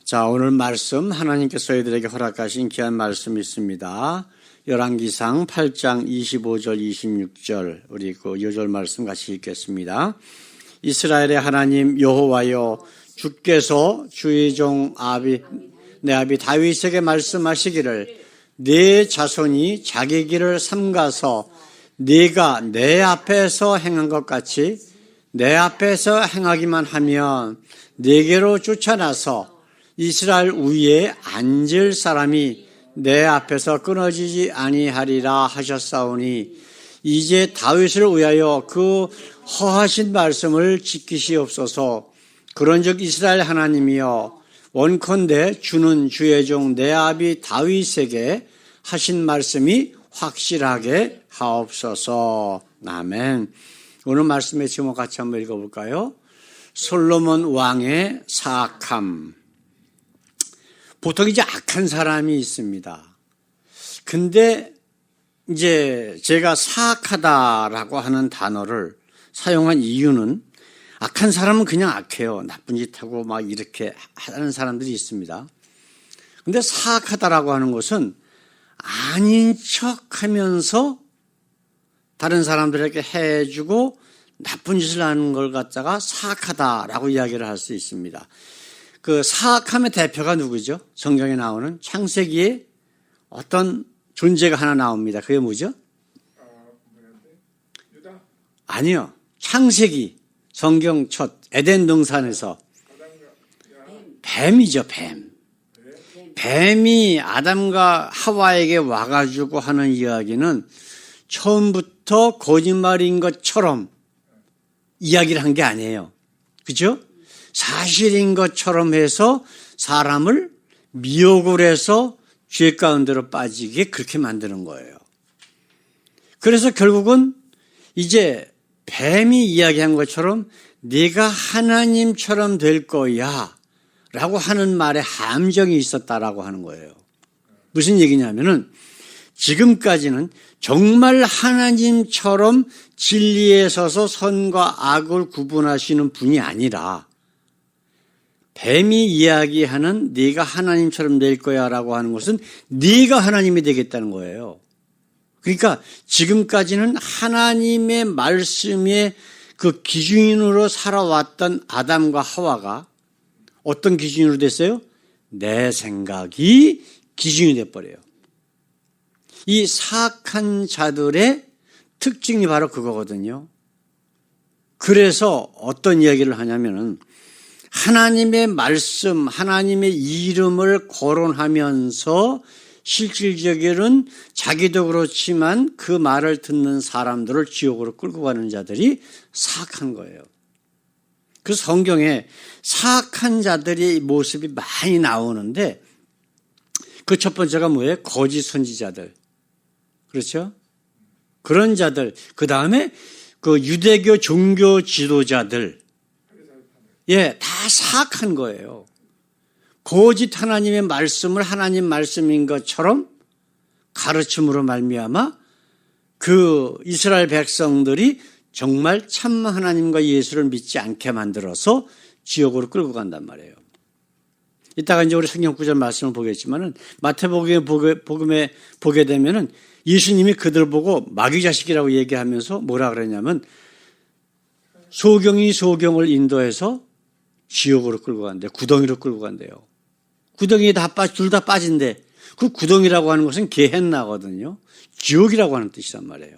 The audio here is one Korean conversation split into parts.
자, 오늘 말씀 하나님께서 저희들에게 허락하신 귀한 말씀이 있습니다. 열왕기상 8장 25절 26절 우리 그 요절 말씀 같이 읽겠습니다. 이스라엘의 하나님 여호와여, 주께서 주의 종 내 아비 다윗에게 말씀하시기를 네 자손이 자기 길을 삼가서 네가 내 앞에서 행한 것 같이 내 앞에서 행하기만 하면 네게로 쫓아나서 이스라엘 위에 앉을 사람이 내 앞에서 끊어지지 아니하리라 하셨사오니 이제 다윗을 위하여 그 허하신 말씀을 지키시옵소서. 그런즉 이스라엘 하나님이여, 원컨대 주는 주의 종 내 아비 다윗에게 하신 말씀이 확실하게 하옵소서. 아멘. 오늘 말씀의 제목 같이 한번 읽어볼까요? 솔로몬 왕의 사악함. 보통 이제 악한 사람이 있습니다. 근데 이제 제가 사악하다라고 하는 단어를 사용한 이유는 악한 사람은 그냥 악해요. 나쁜 짓 하고 막 이렇게 하는 사람들이 있습니다. 근데 사악하다라고 하는 것은 아닌 척 하면서 다른 사람들에게 해주고 나쁜 짓을 하는 걸 갖다가 사악하다라고 이야기를 할 수 있습니다. 그 사악함의 대표가 누구죠? 성경에 나오는 창세기에 어떤 존재가 하나 나옵니다. 그게 뭐죠? 아니요. 창세기 성경 첫 에덴 동산에서 뱀이죠. 뱀이 아담과 하와에게 와가지고 하는 이야기는 처음부터 거짓말인 것처럼 이야기를 한 게 아니에요. 그죠? 사실인 것처럼 해서 사람을 미혹을 해서 죄 가운데로 빠지게 그렇게 만드는 거예요. 그래서 결국은 이제 뱀이 이야기한 것처럼 네가 하나님처럼 될 거야 라고 하는 말에 함정이 있었다라고 하는 거예요. 무슨 얘기냐면은 지금까지는 정말 하나님처럼 진리에 서서 선과 악을 구분하시는 분이 아니라 뱀이 이야기하는 네가 하나님처럼 될 거야 라고 하는 것은 네가 하나님이 되겠다는 거예요. 그러니까 지금까지는 하나님의 말씀의 그 기준으로 살아왔던 아담과 하와가 어떤 기준으로 됐어요? 내 생각이 기준이 돼버려요. 이 사악한 자들의 특징이 바로 그거거든요. 그래서 어떤 이야기를 하냐면은 하나님의 말씀, 하나님의 이름을 거론하면서 실질적으로는 자기도 그렇지만 그 말을 듣는 사람들을 지옥으로 끌고 가는 자들이 사악한 거예요. 그래서 성경에 사악한 자들의 모습이 많이 나오는데 그 첫 번째가 뭐예요? 거짓 선지자들. 그렇죠? 그런 자들. 그 다음에 그 유대교 종교 지도자들. 예, 다 사악한 거예요. 거짓 하나님의 말씀을 하나님 말씀인 것처럼 가르침으로 말미암아 그 이스라엘 백성들이 정말 참 하나님과 예수를 믿지 않게 만들어서 지옥으로 끌고 간단 말이에요. 이따가 이제 우리 성경 구절 말씀을 보겠지만은 마태복음에 보게 되면은 예수님이 그들 보고 마귀 자식이라고 얘기하면서 뭐라 그러냐면 소경이 소경을 인도해서 지옥으로 끌고 간대요. 구덩이로 끌고 간대요. 구덩이에 둘 다 빠진대. 그 구덩이라고 하는 것은 게헨나거든요. 지옥이라고 하는 뜻이란 말이에요.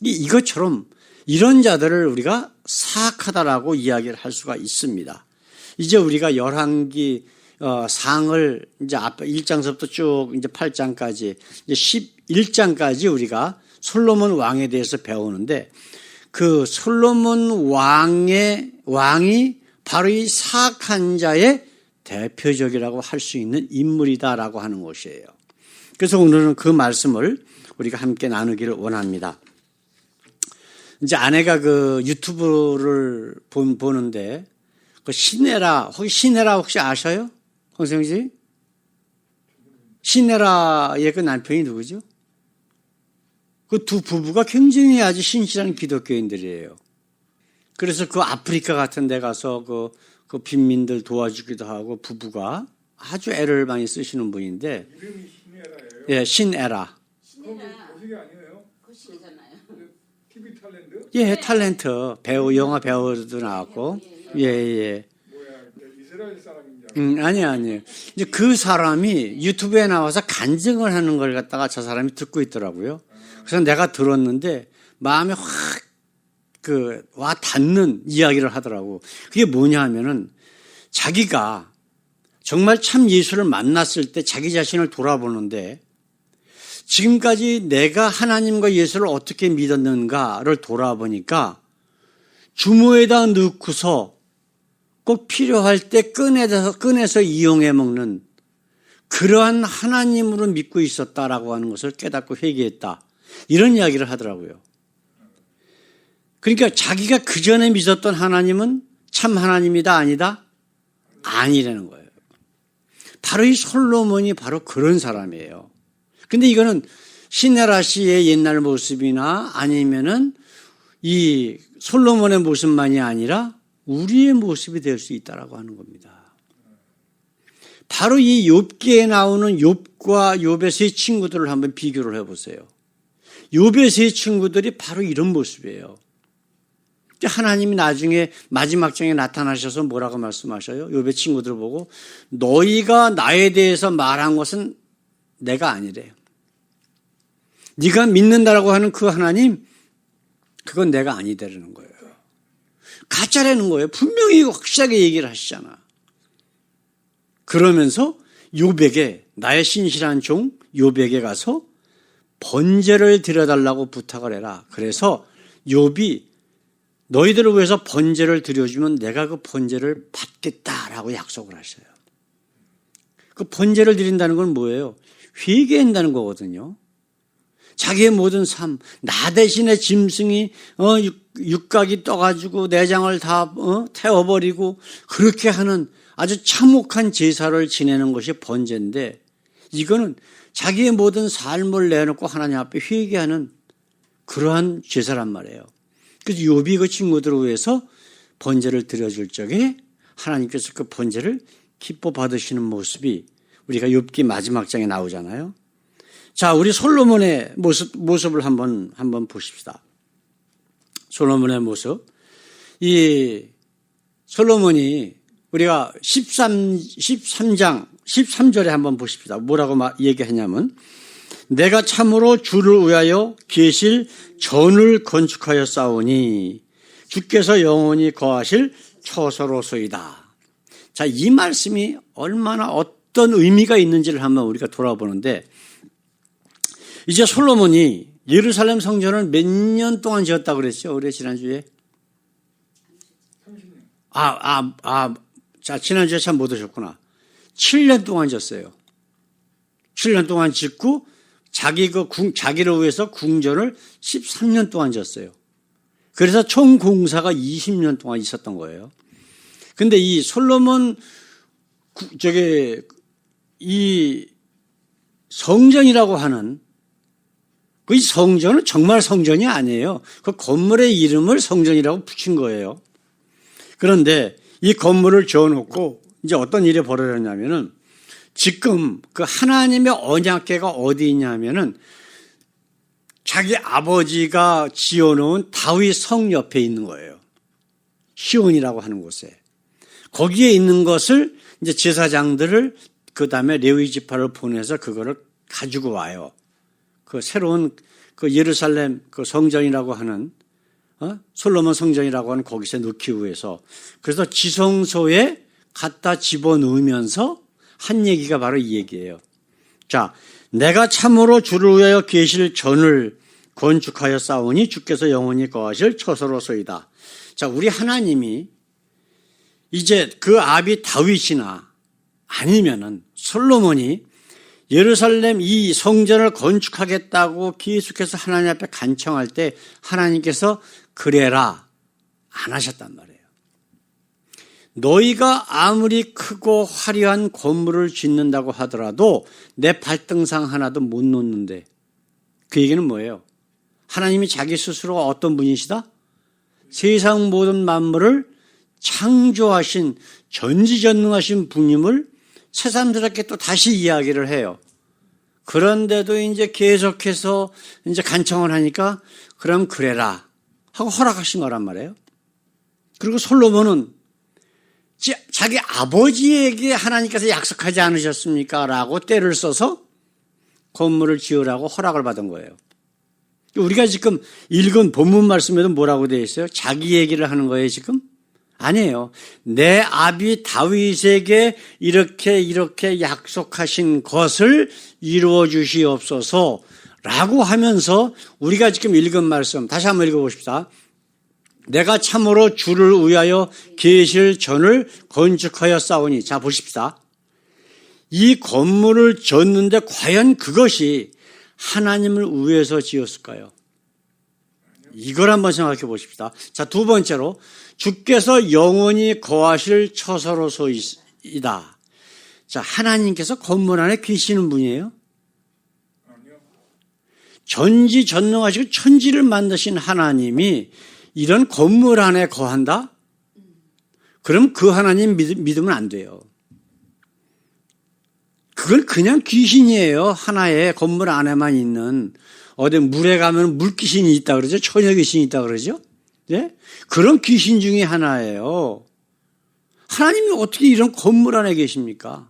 이것처럼 이런 자들을 우리가 사악하다라고 이야기를 할 수가 있습니다. 이제 우리가 열왕기 상을 이제 앞에 1장서부터 쭉 이제 8장까지 이제 11장까지 우리가 솔로몬 왕에 대해서 배우는데 그 솔로몬 왕이 바로 이 사악한 자의 대표적이라고 할 수 있는 인물이다라고 하는 것이에요. 그래서 오늘은 그 말씀을 우리가 함께 나누기를 원합니다. 이제 아내가 그 유튜브를 보는데 그 신혜라 혹시 아셔요? 홍성 씨? 신혜라의 그 남편이 누구죠? 그 두 부부가 굉장히 아주 신실한 기독교인들이에요. 그래서 그 아프리카 같은 데 가서 그 빈민들 도와주기도 하고 부부가 아주 애를 많이 쓰시는 분인데. 이름이 신에라예요? 예, 신에라. 신에라. 거기 아니에요? 그 신이잖아요. TV 탤런트? 예, 탤런트. 배우, 영화 배우도 나왔고. 예, 예. 뭐야, 이스라엘 사람인지 아니에요. 이제 그 사람이 유튜브에 나와서 간증을 하는 걸 갖다가 저 사람이 듣고 있더라고요. 그래서 내가 들었는데 마음에 확 와 닿는 이야기를 하더라고. 그게 뭐냐 하면은 자기가 정말 참 예수를 만났을 때 자기 자신을 돌아보는데 지금까지 내가 하나님과 예수를 어떻게 믿었는가를 돌아보니까 주머니에다 넣고서 꼭 필요할 때 꺼내서 이용해 먹는 그러한 하나님으로 믿고 있었다라고 하는 것을 깨닫고 회개했다. 이런 이야기를 하더라고요. 그러니까 자기가 그전에 믿었던 하나님은 참 하나님이다 아니다? 아니라는 거예요. 바로 이 솔로몬이 바로 그런 사람이에요. 근데 이거는 신에라 씨의 옛날 모습이나 아니면은 이 솔로몬의 모습만이 아니라 우리의 모습이 될 수 있다라고 하는 겁니다. 바로 이 욥기에 나오는 욥과 욥의 세 친구들을 한번 비교를 해보세요. 욥의 세 친구들이 바로 이런 모습이에요. 하나님이 나중에 마지막 장에 나타나셔서 뭐라고 말씀하셔요? 욥의 친구들 보고 너희가 나에 대해서 말한 것은 내가 아니래요. 네가 믿는다라고 하는 그 하나님 그건 내가 아니다라는 거예요. 가짜라는 거예요. 분명히 확실하게 얘기를 하시잖아. 그러면서 욥에게 나의 신실한 종 욥에게 가서 번제를 드려달라고 부탁을 해라. 그래서 욥이 너희들을 위해서 번제를 드려주면 내가 그 번제를 받겠다라고 약속을 하셔요. 그 번제를 드린다는 건 뭐예요? 회개한다는 거거든요. 자기의 모든 삶, 나 대신에 짐승이 육각이 떠가지고 내장을 다 태워버리고 그렇게 하는 아주 참혹한 제사를 지내는 것이 번제인데 이거는 자기의 모든 삶을 내놓고 하나님 앞에 회개하는 그러한 제사란 말이에요. 그래서 욥이 그 친구들을 위해서 번제를 드려줄 적에 하나님께서 그 번제를 기뻐 받으시는 모습이 우리가 욥기 마지막 장에 나오잖아요. 자, 우리 솔로몬의 모습을 한번 보십시다. 솔로몬의 모습. 이 솔로몬이 우리가 13장 13절에 한번 보십시다. 뭐라고 얘기하냐면 내가 참으로 주를 위하여 계실 전을 건축하여 싸우니 주께서 영원히 거하실 처소로소이다. 자, 이 말씀이 얼마나 어떤 의미가 있는지를 한번 우리가 돌아보는데 이제 솔로몬이 예루살렘 성전을 몇 년 동안 지었다고 그랬죠? 우리 지난주에? 30년. 자, 지난주에 참 못 오셨구나. 7년 동안 지었어요. 7년 동안 짓고 자기를 위해서 궁전을 13년 동안 지었어요. 그래서 총 공사가 20년 동안 있었던 거예요. 근데 이 솔로몬 이 성전이라고 하는 그 성전은 정말 성전이 아니에요. 그 건물의 이름을 성전이라고 붙인 거예요. 그런데 이 건물을 지어놓고 이제 어떤 일이 벌어졌냐면은 지금 그 하나님의 언약궤가 어디 있냐면은 자기 아버지가 지어놓은 다윗 성 옆에 있는 거예요. 시온이라고 하는 곳에. 거기에 있는 것을 이제 제사장들을 그 다음에 레위 지파를 보내서 그거를 가지고 와요. 그 새로운 그 예루살렘 그 성전이라고 하는 솔로몬 성전이라고 하는 거기서 넣기 위해서 그래서 지성소에 갖다 집어넣으면서 한 얘기가 바로 이 얘기예요. 자, 내가 참으로 주를 위하여 계실 전을 건축하여 싸우니 주께서 영원히 거하실 처소로소이다. 자, 우리 하나님이 이제 그 아비 다윗이나 아니면은 솔로몬이 예루살렘 이 성전을 건축하겠다고 계속해서 하나님 앞에 간청할 때 하나님께서 그래라 안 하셨단 말이에요. 너희가 아무리 크고 화려한 건물을 짓는다고 하더라도 내 발등상 하나도 못 놓는데 그 얘기는 뭐예요? 하나님이 자기 스스로가 어떤 분이시다? 세상 모든 만물을 창조하신 전지전능하신 분임을 새삼스럽게 또 다시 이야기를 해요. 그런데도 이제 계속해서 이제 간청을 하니까 그럼 그래라 하고 허락하신 거란 말이에요. 그리고 솔로몬은 자기 아버지에게 하나님께서 약속하지 않으셨습니까? 라고 때를 써서 건물을 지으라고 허락을 받은 거예요. 우리가 지금 읽은 본문 말씀에도 뭐라고 되어 있어요? 자기 얘기를 하는 거예요, 지금? 아니에요. 내 아비 다윗에게 이렇게 약속하신 것을 이루어 주시옵소서 라고 하면서 우리가 지금 읽은 말씀 다시 한번 읽어봅시다. 내가 참으로 주를 위하여 계실 전을 건축하였사오니. 자, 보십시다. 이 건물을 졌는데 과연 그것이 하나님을 위해서 지었을까요? 이걸 한번 생각해 보십시다. 자, 두 번째로 주께서 영원히 거하실 처소로소이다. 자, 하나님께서 건물 안에 계시는 분이에요? 아니요. 전지전능하시고 천지를 만드신 하나님이 이런 건물 안에 거한다? 그럼 그 하나님 믿으면 안 돼요. 그건 그냥 귀신이에요. 하나의 건물 안에만 있는. 어디 물에 가면 물귀신이 있다 그러죠. 처녀귀신이 있다 그러죠. 네? 그런 귀신 중에 하나예요. 하나님이 어떻게 이런 건물 안에 계십니까?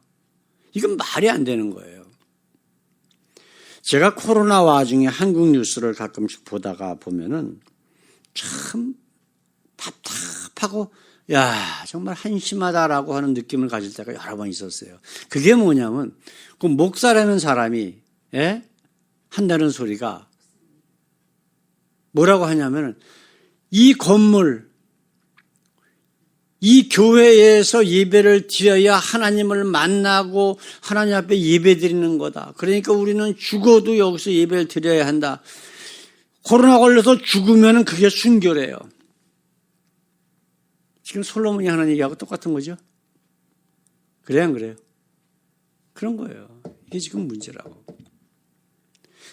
이건 말이 안 되는 거예요. 제가 코로나 와중에 한국 뉴스를 가끔씩 보다가 보면은 참 답답하고 야 정말 한심하다라고 하는 느낌을 가질 때가 여러 번 있었어요. 그게 뭐냐면 그 목사라는 사람이 한다는 소리가 뭐라고 하냐면은 이 건물 이 교회에서 예배를 드려야 하나님을 만나고 하나님 앞에 예배 드리는 거다. 그러니까 우리는 죽어도 여기서 예배를 드려야 한다. 코로나 걸려서 죽으면 그게 순교래요. 지금 솔로몬이 하는 얘기하고 똑같은 거죠? 그래요, 안 그래요? 그런 거예요. 이게 지금 문제라고.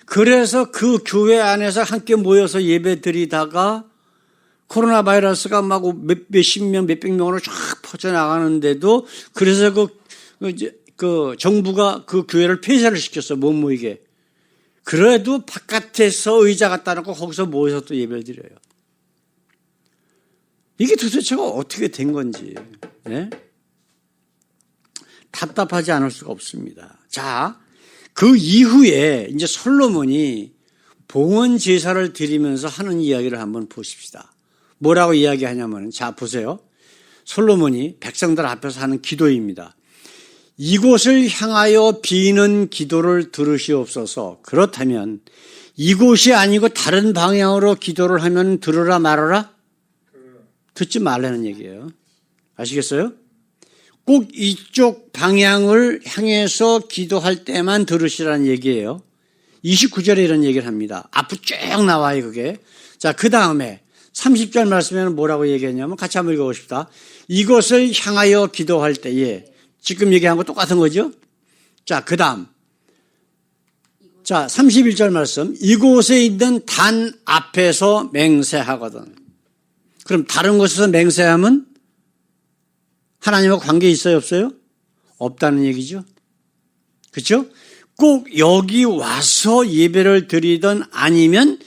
그래서 그 교회 안에서 함께 모여서 예배 드리다가 코로나 바이러스가 막 몇십 명, 몇백 명으로 쫙 퍼져나가는데도 그래서 그 정부가 그 교회를 폐쇄를 시켰어, 못 모이게. 그래도 바깥에서 의자 갖다 놓고 거기서 모여서 또 예배를 드려요. 이게 도대체가 어떻게 된 건지 답답하지 않을 수가 없습니다. 자, 그 이후에 이제 솔로몬이 봉헌 제사를 드리면서 하는 이야기를 한번 보십시다. 뭐라고 이야기하냐면, 자 보세요. 솔로몬이 백성들 앞에서 하는 기도입니다. 이곳을 향하여 비는 기도를 들으시옵소서. 그렇다면 이곳이 아니고 다른 방향으로 기도를 하면 들으라 말아라? 듣지 말라는 얘기예요. 아시겠어요? 꼭 이쪽 방향을 향해서 기도할 때만 들으시라는 얘기예요. 29절에 이런 얘기를 합니다. 앞으로 쭉 나와요, 그게. 자, 그 다음에 30절 말씀에는 뭐라고 얘기했냐면 같이 한번 읽어봅시다. 이것을 향하여 기도할 때에 지금 얘기한 거 똑같은 거죠? 자, 그 다음. 자, 31절 말씀. 이곳에 있는 단 앞에서 맹세하거든. 그럼 다른 곳에서 맹세하면 하나님과 관계 있어요, 없어요? 없다는 얘기죠. 그렇죠? 꼭 여기 와서 예배를 드리든 아니면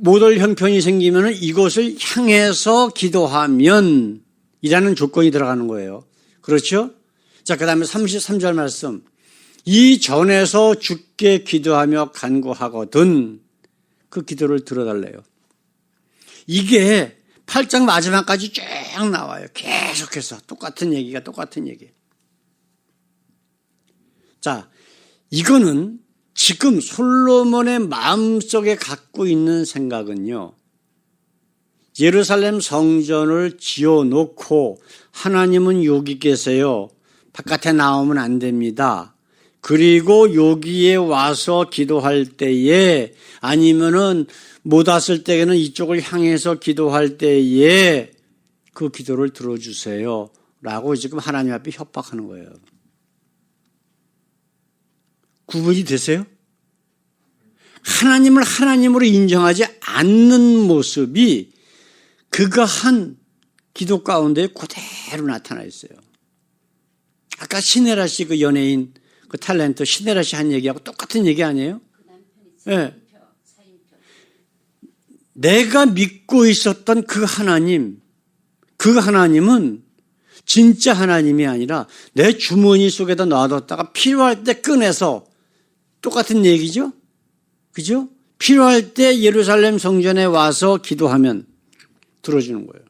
못 올 형편이 생기면 이곳을 향해서 기도하면 이라는 조건이 들어가는 거예요. 그렇죠? 자, 그 다음에 33절 말씀. 이 전에서 주께 기도하며 간구하거든 그 기도를 들어달래요. 이게 8장 마지막까지 쭉 나와요. 계속해서 똑같은 얘기가 똑같은 얘기. 자, 이거는 지금 솔로몬의 마음속에 갖고 있는 생각은요. 예루살렘 성전을 지어놓고 하나님은 여기 계세요. 바깥에 나오면 안 됩니다. 그리고 여기에 와서 기도할 때에 아니면은 못 왔을 때에는 이쪽을 향해서 기도할 때에 그 기도를 들어주세요. 라고 지금 하나님 앞에 협박하는 거예요. 구분이 되세요? 하나님을 하나님으로 인정하지 않는 모습이 그가 한 기도 가운데 그대로 나타나 있어요. 아까 신혜라 씨 그 연예인 그 탤런트 신혜라 씨 한 얘기하고 똑같은 얘기 아니에요? 네. 내가 믿고 있었던 그 하나님, 그 하나님은 진짜 하나님이 아니라 내 주머니 속에다 놔뒀다가 필요할 때 꺼내서 똑같은 얘기죠? 그죠? 필요할 때 예루살렘 성전에 와서 기도하면 들어주는 거예요.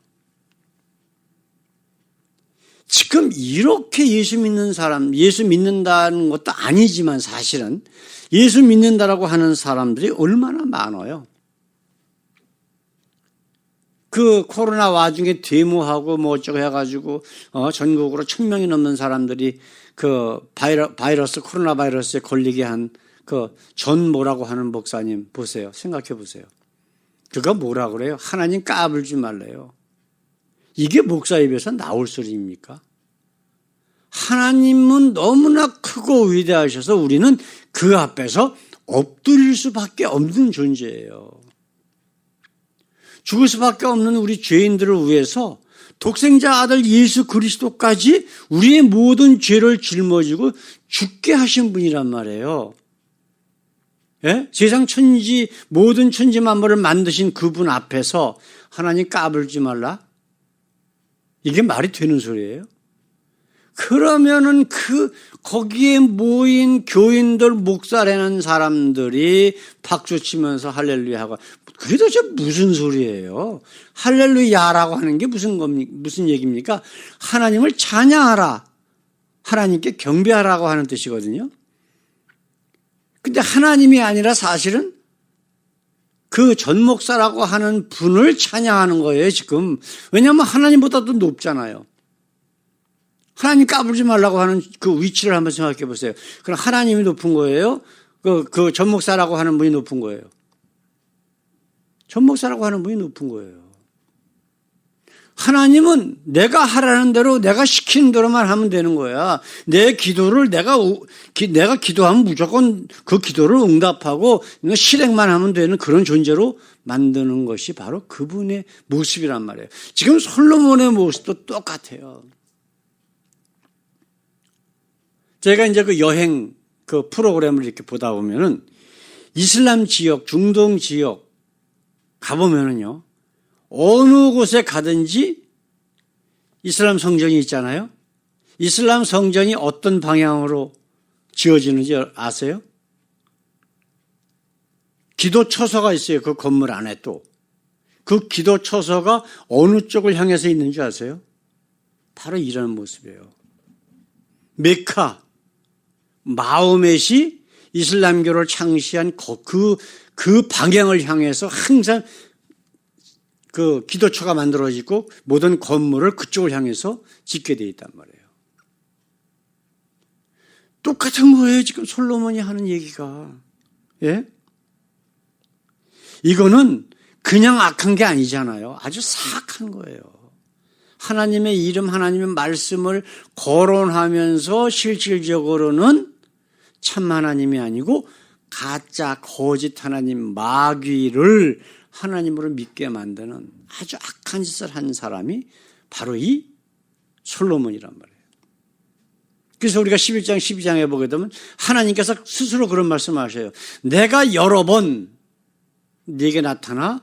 지금 이렇게 예수 믿는 사람, 예수 믿는다는 것도 아니지만 사실은 예수 믿는다라고 하는 사람들이 얼마나 많아요. 그 코로나 와중에 데모하고 뭐 어쩌고 해가지고 전국으로 1,000명이 넘는 사람들이 그 바이러스 코로나 바이러스에 걸리게 한 그 전 뭐라고 하는 목사님 보세요. 생각해 보세요. 그가 뭐라 그래요? 하나님 까불지 말래요. 이게 목사 입에서 나올 소리입니까? 하나님은 너무나 크고 위대하셔서 우리는 그 앞에서 엎드릴 수밖에 없는 존재예요. 죽을 수밖에 없는 우리 죄인들을 위해서 독생자 아들 예수 그리스도까지 우리의 모든 죄를 짊어지고 죽게 하신 분이란 말이에요. 예? 세상 천지 모든 천지 만물을 만드신 그분 앞에서 하나님 까불지 말라? 이게 말이 되는 소리예요? 그러면은 거기에 모인 교인들 목사라는 사람들이 박수 치면서 할렐루야 하고 그게 도대체 무슨 소리예요? 할렐루야라고 하는 게 무슨 얘기입니까? 하나님을 찬양하라. 하나님께 경배하라고 하는 뜻이거든요. 근데 하나님이 아니라 사실은 그 전 목사라고 하는 분을 찬양하는 거예요, 지금. 왜냐하면 하나님보다도 높잖아요. 하나님 까불지 말라고 하는 그 위치를 한번 생각해 보세요. 그럼 하나님이 높은 거예요? 그 전 목사라고 하는 분이 높은 거예요? 전 목사라고 하는 분이 높은 거예요. 하나님은 내가 하라는 대로 내가 시키는 대로만 하면 되는 거야. 내 기도를 내가 기도하면 무조건 그 기도를 응답하고 실행만 하면 되는 그런 존재로 만드는 것이 바로 그분의 모습이란 말이에요. 지금 솔로몬의 모습도 똑같아요. 제가 이제 그 여행 그 프로그램을 이렇게 보다 보면은 이슬람 지역, 중동 지역 가보면은요, 어느 곳에 가든지 이슬람 성전이 있잖아요. 이슬람 성전이 어떤 방향으로 지어지는지 아세요? 기도 처소가 있어요. 그 건물 안에 또. 그 기도 처소가 어느 쪽을 향해서 있는 줄 아세요? 바로 이런 모습이에요. 메카, 마호멧이 이슬람교를 창시한 그 방향을 향해서 항상 그 기도처가 만들어지고 모든 건물을 그쪽을 향해서 짓게 돼 있단 말이에요. 똑같은 거예요. 지금 솔로몬이 하는 얘기가. 예? 이거는 그냥 악한 게 아니잖아요. 아주 사악한 거예요. 하나님의 이름, 하나님의 말씀을 거론하면서 실질적으로는 참 하나님이 아니고 가짜 거짓 하나님 마귀를 하나님으로 믿게 만드는 아주 악한 짓을 한 사람이 바로 이 솔로몬이란 말이에요. 그래서 우리가 11장, 12장에 보게 되면 하나님께서 스스로 그런 말씀을 하셔요. 내가 여러 번 네게 나타나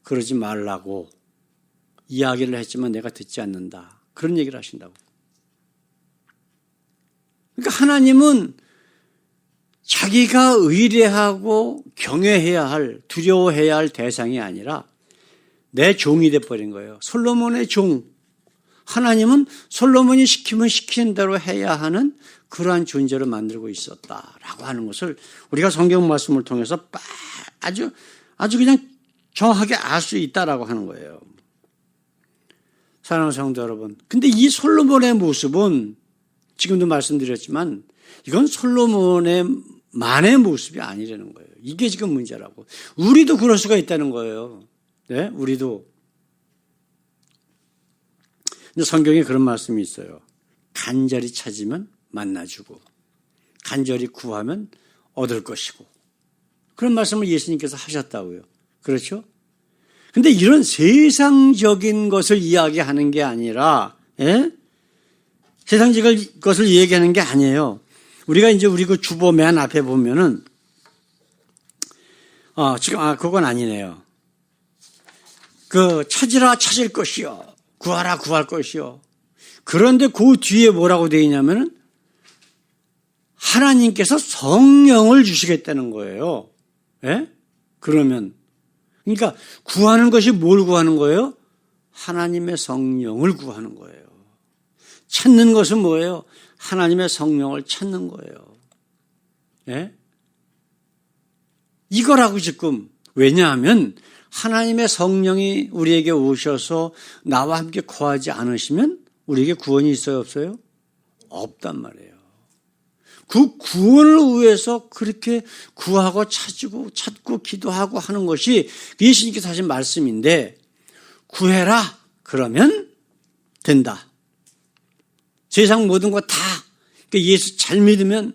그러지 말라고 이야기를 했지만 내가 듣지 않는다. 그런 얘기를 하신다고. 그러니까 하나님은 자기가 의뢰하고 경외해야 할, 두려워해야 할 대상이 아니라 내 종이 돼버린 거예요. 솔로몬의 종. 하나님은 솔로몬이 시키면 시키는 대로 해야 하는 그러한 존재를 만들고 있었다라고 하는 것을 우리가 성경 말씀을 통해서 아주 그냥 정확하게 알 수 있다라고 하는 거예요. 사랑하는 성도 여러분. 근데 이 솔로몬의 모습은 지금도 말씀드렸지만 이건 솔로몬의 만의 모습이 아니라는 거예요. 이게 지금 문제라고. 우리도 그럴 수가 있다는 거예요. 네, 우리도. 근데 성경에 그런 말씀이 있어요. 간절히 찾으면 만나주고, 간절히 구하면 얻을 것이고. 그런 말씀을 예수님께서 하셨다고요. 그렇죠? 근데 이런 세상적인 것을 이야기하는 게 아니라, 예? 세상적인 것을 얘기하는 게 아니에요. 우리가 이제 우리 그 주보 맨 앞에 보면은, 그건 아니네요. 찾으라 찾을 것이요. 구하라 구할 것이요. 그런데 그 뒤에 뭐라고 되어 있냐면은, 하나님께서 성령을 주시겠다는 거예요. 예? 그러면. 그러니까 구하는 것이 뭘 구하는 거예요? 하나님의 성령을 구하는 거예요. 찾는 것은 뭐예요? 하나님의 성령을 찾는 거예요. 예? 이거라고 지금. 왜냐하면 하나님의 성령이 우리에게 오셔서 나와 함께 거하지 않으시면 우리에게 구원이 있어요, 없어요? 없단 말이에요. 그 구원을 위해서 그렇게 구하고 찾고 기도하고 하는 것이 예수님께서 하신 말씀인데, 구해라 그러면 된다. 세상 모든 거 다 예수 잘 믿으면,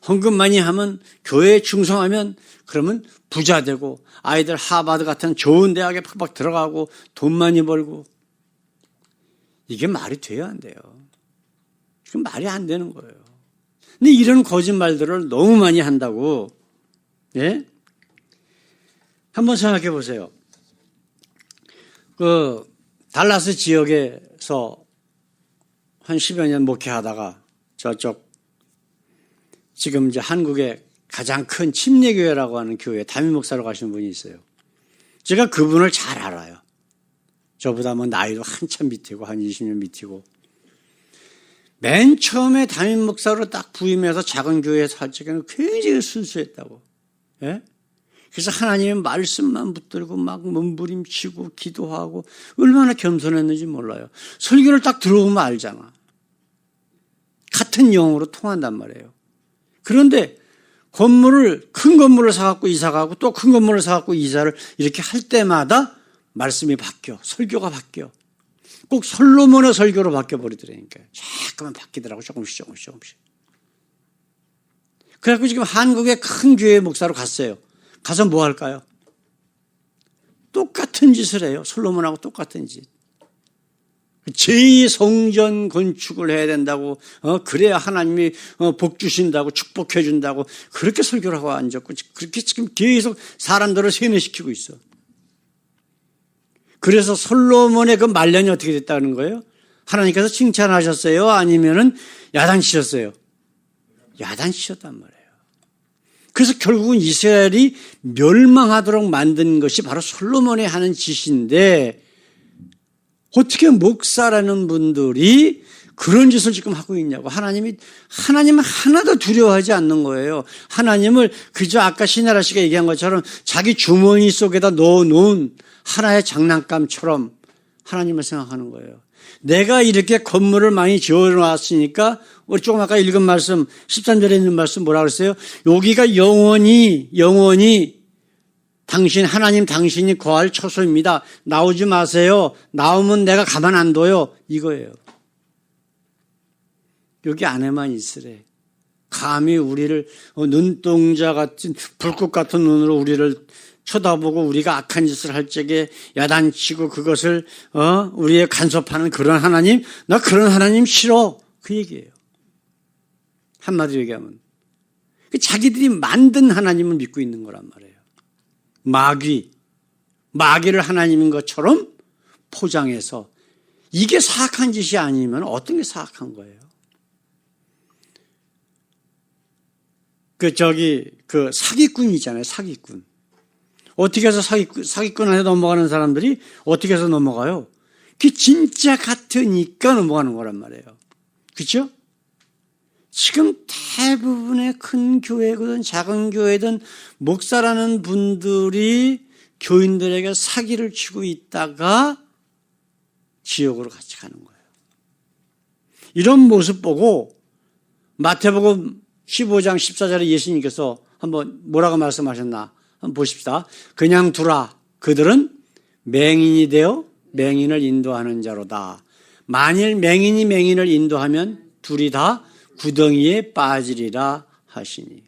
헌금 많이 하면, 교회에 충성하면, 그러면 부자 되고 아이들 하버드 같은 좋은 대학에 팍팍 들어가고 돈 많이 벌고. 이게 말이 돼야 안 돼요. 이건 말이 안 되는 거예요. 근데 이런 거짓말들을 너무 많이 한다고. 예? 한번 생각해 보세요. 달라스 지역에서 한 10여 년 목회하다가 저쪽 지금 이제 한국의 가장 큰 침례교회라고 하는 교회에 담임 목사로 가시는 분이 있어요. 제가 그분을 잘 알아요. 저보다 뭐 나이도 한참 밑이고 한 20년 밑이고. 맨 처음에 담임 목사로 딱 부임해서 작은 교회에서 할 적에는 굉장히 순수했다고. 예? 그래서 하나님의 말씀만 붙들고 막 몸부림치고 기도하고 얼마나 겸손했는지 몰라요. 설교를 딱 들어보면 알잖아. 같은 영어로 통한단 말이에요. 그런데 큰 건물을 사갖고 이사가고 또 큰 건물을 사갖고 이사를 이렇게 할 때마다 말씀이 바뀌어. 설교가 바뀌어. 꼭 솔로몬의 설교로 바뀌어버리더라니까요. 자꾸만 바뀌더라고. 조금씩. 그래갖고 지금 한국의 큰 교회 목사로 갔어요. 가서 뭐 할까요? 똑같은 짓을 해요. 솔로몬하고 똑같은 짓. 제2성전 건축을 해야 된다고, 그래야 하나님이 복 주신다고, 축복해 준다고, 그렇게 설교를 하고 앉았고, 그렇게 지금 계속 사람들을 세뇌시키고 있어. 그래서 솔로몬의 그 말년이 어떻게 됐다는 거예요? 하나님께서 칭찬하셨어요? 아니면은 야단치셨어요? 야단치셨단 말이에요. 그래서 결국은 이스라엘이 멸망하도록 만든 것이 바로 솔로몬이 하는 짓인데, 어떻게 목사라는 분들이 그런 짓을 지금 하고 있냐고. 하나님은 하나도 두려워하지 않는 거예요. 하나님을 그저 아까 신하라 씨가 얘기한 것처럼 자기 주머니 속에다 넣어놓은 하나의 장난감처럼 하나님을 생각하는 거예요. 내가 이렇게 건물을 많이 지어놨으니까 우리 조금 아까 읽은 말씀 13절에 있는 말씀 뭐라 그랬어요? 여기가 영원히 하나님 당신이 거할 처소입니다. 나오지 마세요. 나오면 내가 가만 안 둬요. 이거예요. 여기 안에만 있으래. 감히 우리를 눈동자 같은 불꽃 같은 눈으로 우리를 쳐다보고 우리가 악한 짓을 할 적에 야단치고 그것을 우리의 간섭하는 그런 하나님, 나 그런 하나님 싫어. 그 얘기예요. 한마디로 얘기하면 자기들이 만든 하나님을 믿고 있는 거란 말이에요. 마귀를 하나님인 것처럼 포장해서 이게 사악한 짓이 아니면 어떤 게 사악한 거예요? 사기꾼 있잖아요. 사기꾼. 어떻게 해서 사기꾼 안에 넘어가는 사람들이 어떻게 해서 넘어가요? 그게 진짜 같으니까 넘어가는 거란 말이에요. 그렇죠? 지금 대부분의 큰 교회든 작은 교회든 목사라는 분들이 교인들에게 사기를 치고 있다가 지옥으로 같이 가는 거예요. 이런 모습 보고 마태복음 15장 14절에 예수님께서 한번 뭐라고 말씀하셨나 한번 보십시다. 그냥 두라. 그들은 맹인이 되어 맹인을 인도하는 자로다. 만일 맹인이 맹인을 인도하면 둘이 다 구덩이에 빠지리라 하시니.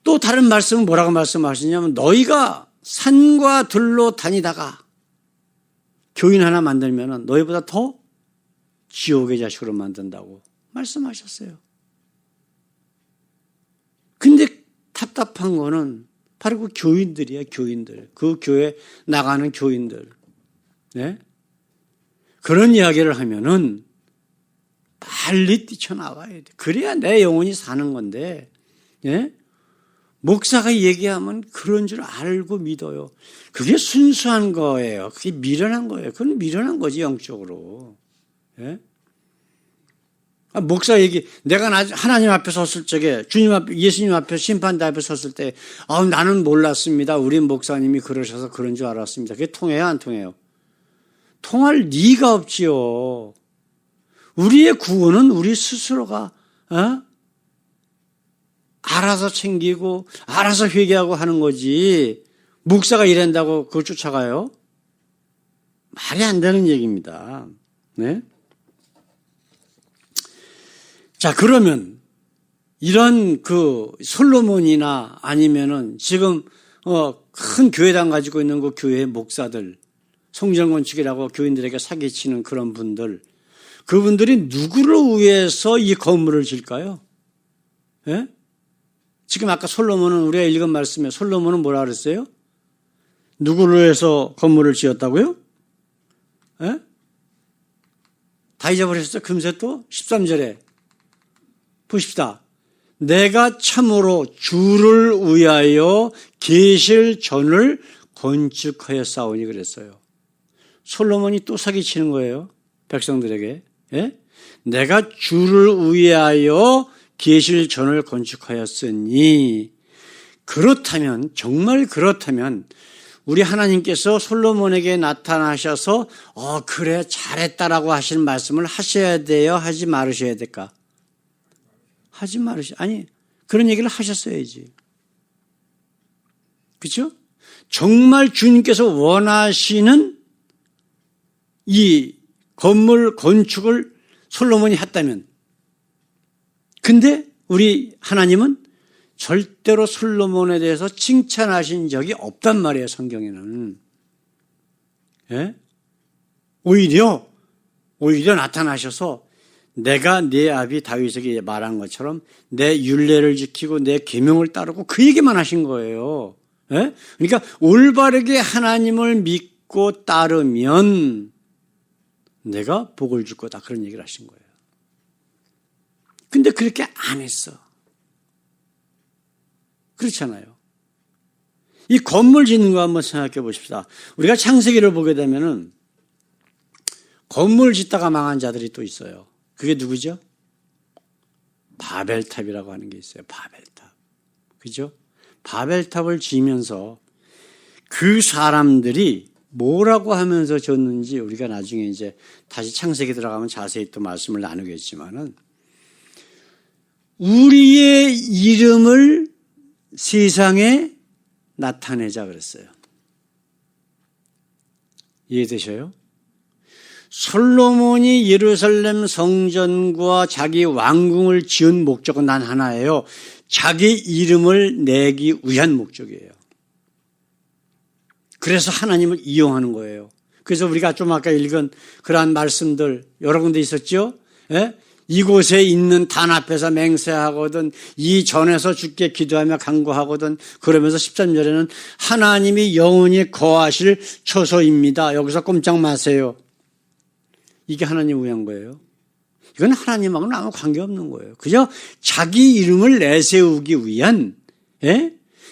또 다른 말씀은 뭐라고 말씀하시냐면 너희가 산과 들로 다니다가 교인 하나 만들면 너희보다 더 지옥의 자식으로 만든다고 말씀하셨어요. 근데 답답한 거는 바로 그 교인들이야, 교인들. 그 교회 나가는 교인들. 네? 그런 이야기를 하면은 빨리 뛰쳐나가야 돼. 그래야 내 영혼이 사는 건데, 예? 목사가 얘기하면 그런 줄 알고 믿어요. 그게 순수한 거예요. 그게 미련한 거예요. 그건 미련한 거지, 영적으로. 예? 목사 얘기, 내가 하나님 앞에 섰을 적에, 주님 앞에, 예수님 앞에, 심판대 앞에 섰을 때, 나는 몰랐습니다. 우리 목사님이 그러셔서 그런 줄 알았습니다. 그게 통해요, 안 통해요? 통할 리가 없지요. 우리의 구원은 우리 스스로가, 알아서 챙기고, 알아서 회개하고 하는 거지. 목사가 이런다고 그걸 쫓아가요? 말이 안 되는 얘기입니다. 네? 자, 그러면 이런 그 솔로몬이나 아니면은 지금 큰 교회당 가지고 있는 그 교회의 목사들, 성전 건축이라고 교인들에게 사기치는 그런 분들, 그분들이 누구를 위해서 이 건물을 질까요? 예? 지금 아까 솔로몬은 우리가 읽은 말씀에 솔로몬은 뭐라 그랬어요? 누구를 위해서 건물을 지었다고요? 예? 다 잊어버렸어요? 금세 또 13절에 보십시다. 내가 참으로 주를 위하여 계실 전을 건축하였사오니 그랬어요. 솔로몬이 또 사기치는 거예요. 백성들에게. 예? 내가 주를 위하여 계실 전을 건축하였으니 그렇다면 정말 그렇다면 우리 하나님께서 솔로몬에게 나타나셔서 그래 잘했다라고 하시는 말씀을 하셔야 돼요? 하지 말으셔야 될까? 하지 말으셔. 아니 그런 얘기를 하셨어야지. 그렇죠? 정말 주님께서 원하시는 이 건물 건축을 솔로몬이 했다면 근데 우리 하나님은 절대로 솔로몬에 대해서 칭찬하신 적이 없단 말이에요. 성경에는. 예? 오히려 나타나셔서 내가 네 아비 다윗에게 말한 것처럼 내 율례를 지키고 내 계명을 따르고 그 얘기만 하신 거예요. 예? 그러니까 올바르게 하나님을 믿고 따르면 내가 복을 줄 거다 그런 얘기를 하신 거예요. 근데 그렇게 안 했어. 그렇잖아요. 이 건물 짓는 거 한번 생각해 보십시다. 우리가 창세기를 보게 되면은 건물 짓다가 망한 자들이 또 있어요. 그게 누구죠? 바벨탑이라고 하는 게 있어요. 바벨탑. 그죠? 바벨탑을 지으면서 그 사람들이 뭐라고 하면서 졌는지 우리가 나중에 이제 다시 창세기 들어가면 자세히 또 말씀을 나누겠지만은 우리의 이름을 세상에 나타내자 그랬어요. 이해되셔요? 솔로몬이 예루살렘 성전과 자기 왕궁을 지은 목적은 단 하나예요. 자기 이름을 내기 위한 목적이에요. 그래서 하나님을 이용하는 거예요. 그래서 우리가 좀 아까 읽은 그러한 말씀들 여러 군데 있었죠? 예? 이곳에 있는 단 앞에서 맹세하거든 이 전에서 주께 기도하며 간구하거든 그러면서 13절에는 하나님이 영원히 거하실 처소입니다. 여기서 꼼짝 마세요. 이게 하나님 위한 거예요. 이건 하나님하고는 아무 관계없는 거예요. 그저 자기 이름을 내세우기 위한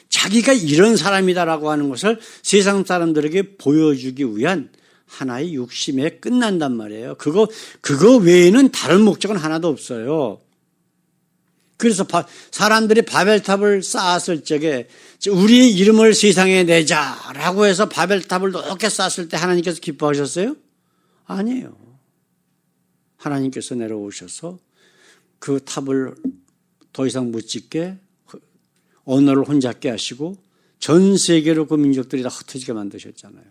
자기가 이런 사람이다라고 하는 것을 세상 사람들에게 보여주기 위한 하나의 욕심에 끝난단 말이에요. 그거 외에는 다른 목적은 하나도 없어요. 그래서 사람들이 바벨탑을 쌓았을 적에 우리의 이름을 세상에 내자라고 해서 바벨탑을 높게 쌓았을 때 하나님께서 기뻐하셨어요? 아니에요. 하나님께서 내려오셔서 그 탑을 더 이상 못 짓게 언어를 혼잡게 하시고 전 세계로 그 민족들이 다 흩어지게 만드셨잖아요.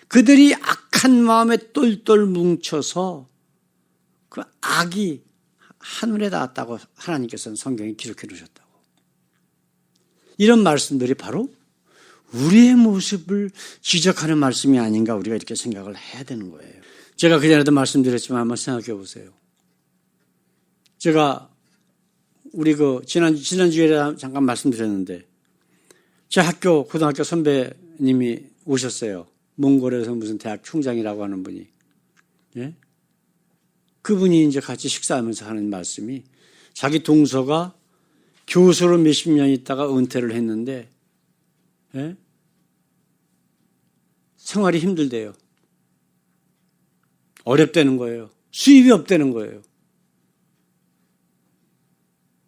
그들이 악한 마음에 똘똘 뭉쳐서 그 악이 하늘에 닿았다고 하나님께서는 성경에 기록해 놓으셨다고. 이런 말씀들이 바로 우리의 모습을 지적하는 말씀이 아닌가 우리가 이렇게 생각을 해야 되는 거예요. 제가 그전에도 말씀드렸지만 한번 생각해 보세요. 제가 우리 지난주에 잠깐 말씀드렸는데 제 고등학교 선배님이 오셨어요. 몽골에서 무슨 대학 총장이라고 하는 분이. 예? 그분이 이제 같이 식사하면서 하는 말씀이 자기 동서가 교수로 몇십 년 있다가 은퇴를 했는데 예? 생활이 힘들대요. 어렵다는 거예요. 수입이 없다는 거예요.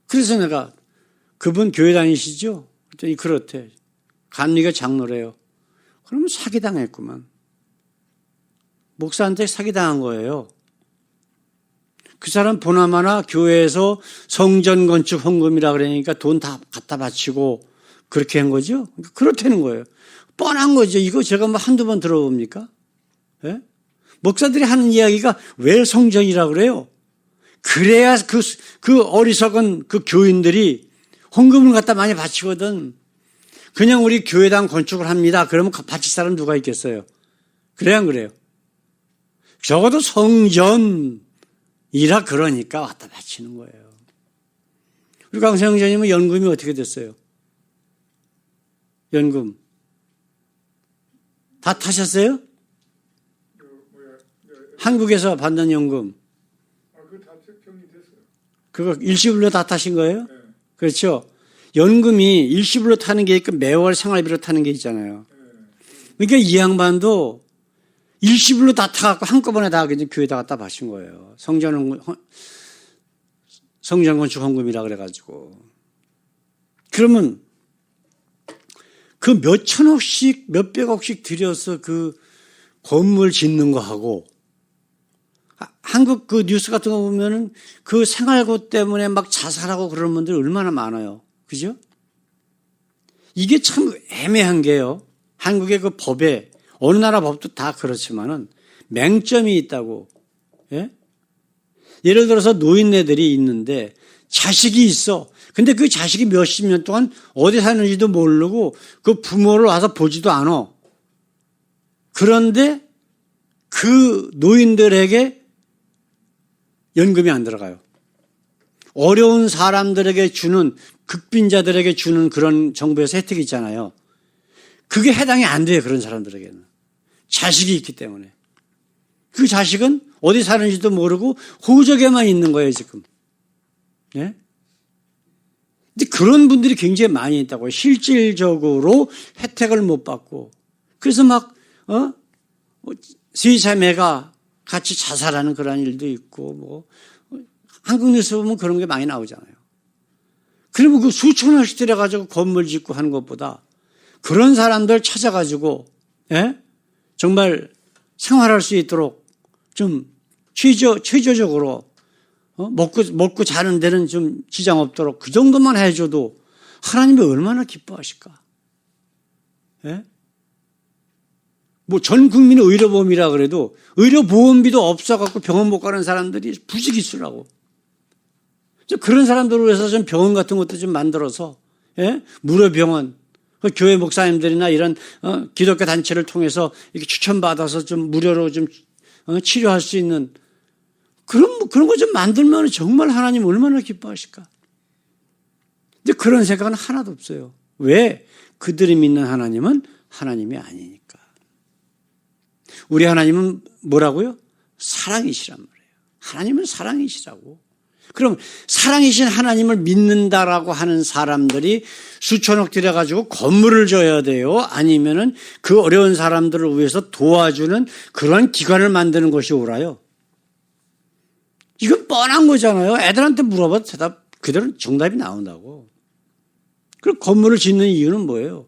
그래서 내가 그분 교회 다니시죠? 그랬더니 그렇대. 감리가 장로래요. 그러면 사기당했구만. 목사한테 사기당한 거예요. 그 사람 보나마나 교회에서 성전 건축 헌금이라 그러니까 돈 다 갖다 바치고 그렇게 한 거죠? 그렇다는 거예요. 뻔한 거죠. 이거 제가 뭐 한두 번 들어봅니까? 예? 목사들이 하는 이야기가 왜 성전이라 그래요? 그래야 그 어리석은 그 교인들이 헌금을 갖다 많이 바치거든. 그냥 우리 교회당 건축을 합니다. 그러면 바칠 사람 누가 있겠어요? 그래야 안 그래요? 적어도 성전이라 그러니까 갖다 바치는 거예요. 우리 강세형제님은 연금이 어떻게 됐어요? 연금. 다 타셨어요? 한국에서 받는 연금. 그거 다 정리됐어요. 그거 일시불로 다 타신 거예요? 네. 그렇죠. 연금이 일시불로 타는 게 있고 매월 생활비로 타는 게 있잖아요. 그러니까 이 양반도 일시불로 다 타갖고 한꺼번에 다 그냥 교회에다 갖다 바친 거예요. 성전 건축 헌금이라 그래가지고. 그러면 그 몇천억씩 몇백억씩 들여서 그 건물 짓는 거 하고 한국 그 뉴스 같은 거 보면은 그 생활고 때문에 막 자살하고 그러는 분들 얼마나 많아요. 그죠? 이게 참 애매한 게요. 한국의 그 법에 어느 나라 법도 다 그렇지만은 맹점이 있다고. 예? 예를 들어서 노인네들이 있는데 자식이 있어. 근데 그 자식이 몇십 년 동안 어디 사는지도 모르고 그 부모를 와서 보지도 않아. 그런데 그 노인들에게 연금이 안 들어가요. 어려운 사람들에게 주는, 극빈자들에게 주는 그런 정부에서 혜택이 있잖아요. 그게 해당이 안 돼요. 그런 사람들에게는. 자식이 있기 때문에. 그 자식은 어디 사는지도 모르고 호적에만 있는 거예요, 지금. 예? 근데 그런 분들이 굉장히 많이 있다고요. 실질적으로 혜택을 못 받고. 그래서 막, 세 자매가 같이 자살하는 그런 일도 있고, 뭐, 한국 뉴스 보면 그런 게 많이 나오잖아요. 그리고 그 수천 원씩 들여가지고 건물 짓고 하는 것보다 그런 사람들 찾아가지고, 예? 정말 생활할 수 있도록 좀 최저적으로, 먹고 자는 데는 좀 지장 없도록 그 정도만 해줘도 하나님이 얼마나 기뻐하실까? 예? 뭐 전 국민의 의료보험이라 그래도 의료보험비도 없어갖고 병원 못 가는 사람들이 부지기수라고. 그런 사람들을 위해서 좀 병원 같은 것도 좀 만들어서, 예? 무료 병원, 교회 목사님들이나 이런 기독교 단체를 통해서 이렇게 추천받아서 좀 무료로 좀 치료할 수 있는 그런 거 좀 만들면 정말 하나님 얼마나 기뻐하실까? 근데 그런 생각은 하나도 없어요. 왜? 그들이 믿는 하나님은 하나님이 아니니까. 우리 하나님은 뭐라고요? 사랑이시란 말이에요. 하나님은 사랑이시라고. 그럼 사랑이신 하나님을 믿는다라고 하는 사람들이 수천억 들여가지고 건물을 줘야 돼요? 아니면은 그 어려운 사람들을 위해서 도와주는 그런 기관을 만드는 것이 옳아요? 이건 뻔한 거잖아요. 애들한테 물어봐도 그대로 정답이 나온다고. 그리고 건물을 짓는 이유는 뭐예요?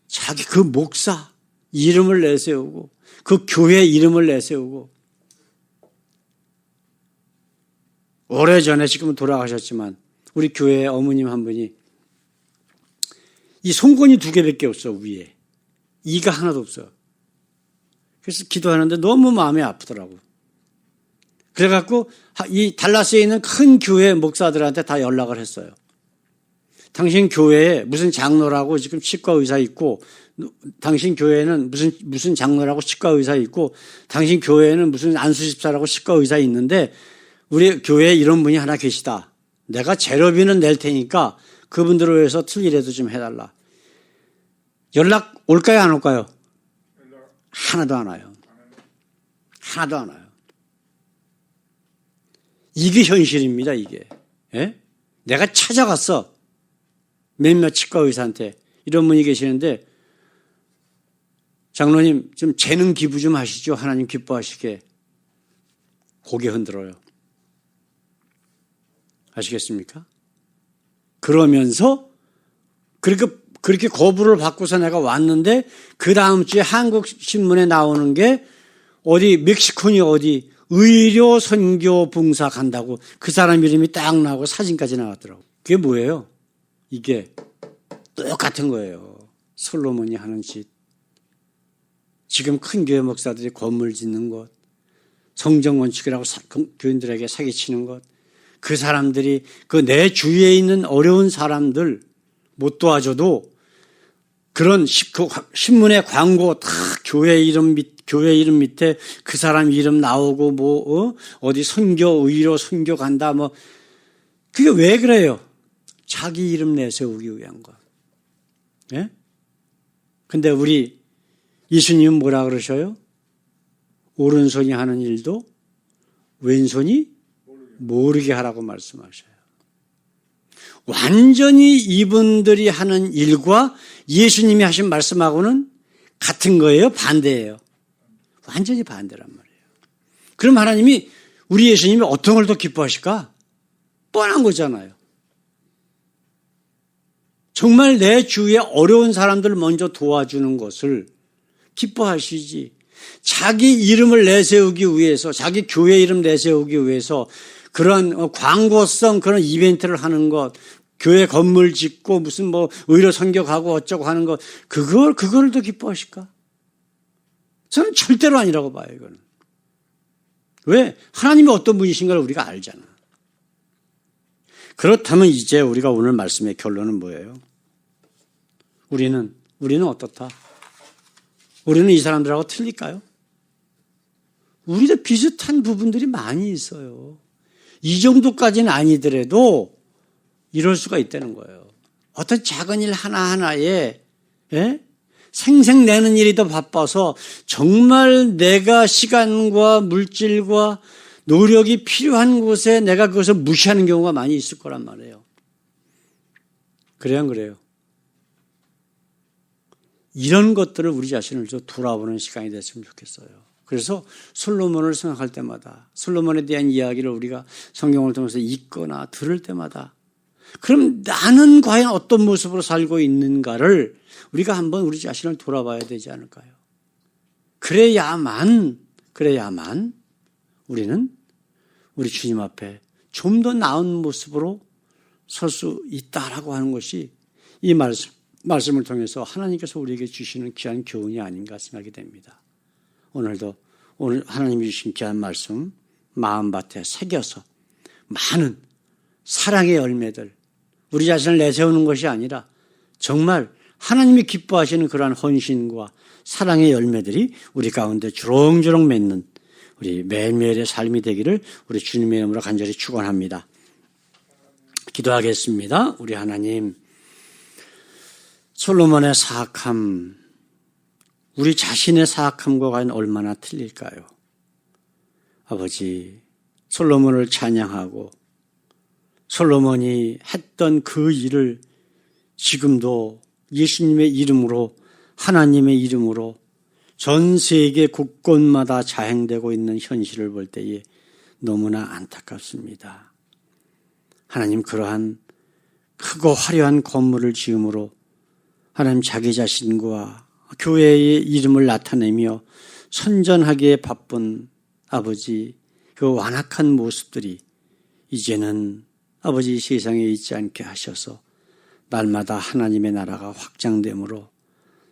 자기 그 목사 이름을 내세우고 그 교회 이름을 내세우고 오래전에 지금은 돌아가셨지만 우리 교회 어머님 한 분이 이 손건이 2개밖에 없어 위에. 이가 하나도 없어. 그래서 기도하는데 너무 마음이 아프더라고. 그래갖고 이 달라스에 있는 큰 교회 목사들한테 다 연락을 했어요. 당신 교회에 무슨 장로라고 지금 치과 의사 있고, 당신 교회에는 무슨 장로라고 치과 의사 있고, 당신 교회에는 무슨 안수집사라고 치과 의사 있는데, 우리 교회에 이런 분이 하나 계시다. 내가 재료비는 낼 테니까 그분들을 위해서 틀리라도 좀 해달라. 연락 올까요, 안 올까요? 하나도 안 와요. 하나도 안 와요. 이게 현실입니다, 이게. 예? 내가 찾아갔어. 몇몇 치과 의사한테. 이런 분이 계시는데, 장로님, 좀 재능 기부 좀 하시죠. 하나님 기뻐하시게. 고개 흔들어요. 아시겠습니까? 그러면서, 그렇게 거부를 받고서 내가 왔는데, 그 다음 주에 한국신문에 나오는 게, 어디, 멕시코니 어디, 의료 선교 봉사 간다고 그 사람 이름이 딱 나오고 사진까지 나왔더라고. 그게 뭐예요? 이게 똑같은 거예요. 솔로몬이 하는 짓. 지금 큰 교회 목사들이 건물 짓는 것, 성정 원칙이라고 교인들에게 사기치는 것, 그 사람들이 그 내 주위에 있는 어려운 사람들 못 도와줘도 그런 신문의 광고 다 교회 이름 밑에 그 사람 이름 나오고 어디 선교 의료 선교 간다 그게 왜 그래요? 자기 이름 내세우기 위한 거. 예? 근데 우리 예수님은 뭐라 그러셔요? 오른손이 하는 일도 왼손이 모르게 하라고 말씀하셔요. 완전히 이분들이 하는 일과 예수님이 하신 말씀하고는 같은 거예요? 반대예요? 완전히 반대란 말이에요. 그럼 하나님이 우리 예수님이 어떤 걸 더 기뻐하실까? 뻔한 거잖아요. 정말 내 주위에 어려운 사람들을 먼저 도와주는 것을 기뻐하시지. 자기 이름을 내세우기 위해서, 자기 교회 이름 내세우기 위해서 그런 광고성 그런 이벤트를 하는 것, 교회 건물 짓고 무슨 의료 선교 가고 어쩌고 하는 것, 그걸 더 기뻐하실까? 저는 절대로 아니라고 봐요, 이거는. 왜? 하나님이 어떤 분이신가를 우리가 알잖아. 그렇다면 이제 우리가 오늘 말씀의 결론은 뭐예요? 우리는 어떻다? 우리는 이 사람들하고 틀릴까요? 우리도 비슷한 부분들이 많이 있어요. 이 정도까지는 아니더라도 이럴 수가 있다는 거예요. 어떤 작은 일 하나하나에 생색내는 일이 더 바빠서 정말 내가 시간과 물질과 노력이 필요한 곳에 내가 그것을 무시하는 경우가 많이 있을 거란 말이에요. 그래요, 안 그래요? 이런 것들을 우리 자신을 좀 돌아보는 시간이 됐으면 좋겠어요. 그래서 솔로몬을 생각할 때마다, 솔로몬에 대한 이야기를 우리가 성경을 통해서 읽거나 들을 때마다, 그럼 나는 과연 어떤 모습으로 살고 있는가를 우리가 한번 우리 자신을 돌아봐야 되지 않을까요? 그래야만 우리는 우리 주님 앞에 좀 더 나은 모습으로 설 수 있다라고 하는 것이 이 말씀을 통해서 하나님께서 우리에게 주시는 귀한 교훈이 아닌가 생각이 됩니다. 오늘 하나님이 주신 귀한 말씀 마음밭에 새겨서 많은 사랑의 열매들, 우리 자신을 내세우는 것이 아니라 정말 하나님이 기뻐하시는 그러한 헌신과 사랑의 열매들이 우리 가운데 주렁주렁 맺는 우리 매일매일의 삶이 되기를 우리 주님의 이름으로 간절히 축원합니다. 기도하겠습니다. 우리 하나님, 솔로몬의 사악함, 우리 자신의 사악함과 과연 얼마나 틀릴까요? 아버지, 솔로몬을 찬양하고 솔로몬이 했던 그 일을 지금도 예수님의 이름으로, 하나님의 이름으로 전 세계 곳곳마다 자행되고 있는 현실을 볼 때에 너무나 안타깝습니다. 하나님, 그러한 크고 화려한 건물을 지음으로 하나님 자기 자신과 교회의 이름을 나타내며 선전하기에 바쁜 아버지, 그 완악한 모습들이 이제는 아버지 세상에 있지 않게 하셔서 날마다 하나님의 나라가 확장됨으로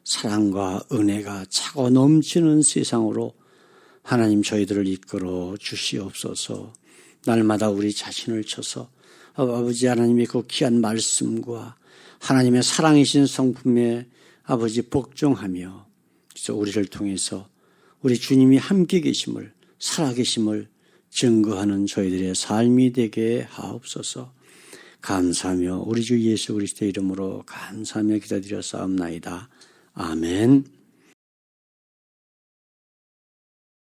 사랑과 은혜가 차고 넘치는 세상으로 하나님 저희들을 이끌어 주시옵소서. 날마다 우리 자신을 쳐서 아버지 하나님의 그 귀한 말씀과 하나님의 사랑이신 성품에 아버지 복종하며 그래서 우리를 통해서 우리 주님이 함께 계심을 살아계심을 증거하는 저희들의 삶이 되게 하옵소서. 감사하며 우리 주 예수 그리스도의 이름으로 감사하며 기도드려 싸움나이다. 아멘.